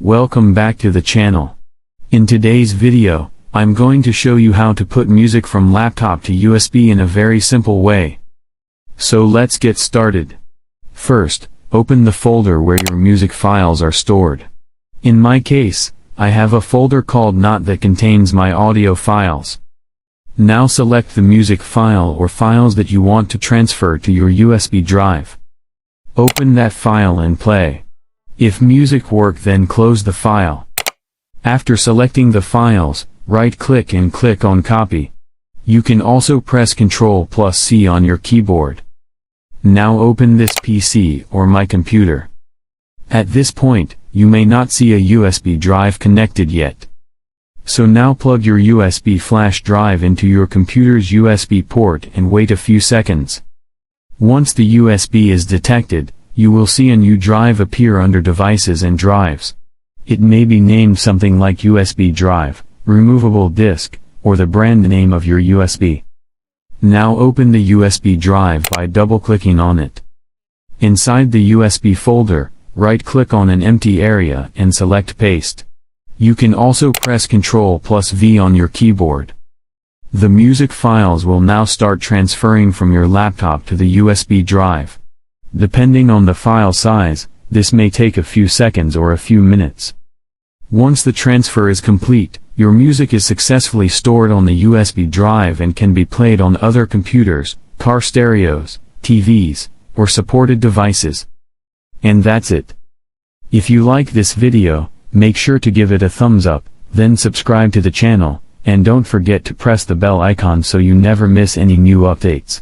Welcome back to the channel. In today's video, I'm going to show you how to put music from laptop to USB in a very simple way. So let's get started. First, open the folder where your music files are stored. In my case, I have a folder called Not that contains my audio files. Now select the music file or files that you want to transfer to your USB drive. Open that file and play. If music works, then close the file. After selecting the files, right-click and click on Copy. You can also press Ctrl+C on your keyboard. Now open this PC or my computer. At this point, you may not see a USB drive connected yet. So now plug your USB flash drive into your computer's USB port and wait a few seconds. Once the USB is detected, you will see a new drive appear under Devices and Drives. It may be named something like USB drive, removable disk, or the brand name of your USB. Now open the USB drive by double-clicking on it. Inside the USB folder, right-click on an empty area and select Paste. You can also press Ctrl+V on your keyboard. The music files will now start transferring from your laptop to the USB drive. Depending on the file size, this may take a few seconds or a few minutes. Once the transfer is complete, your music is successfully stored on the USB drive and can be played on other computers, car stereos, TVs, or supported devices. And that's it. If you like this video, make sure to give it a thumbs up, then subscribe to the channel, and don't forget to press the bell icon so you never miss any new updates.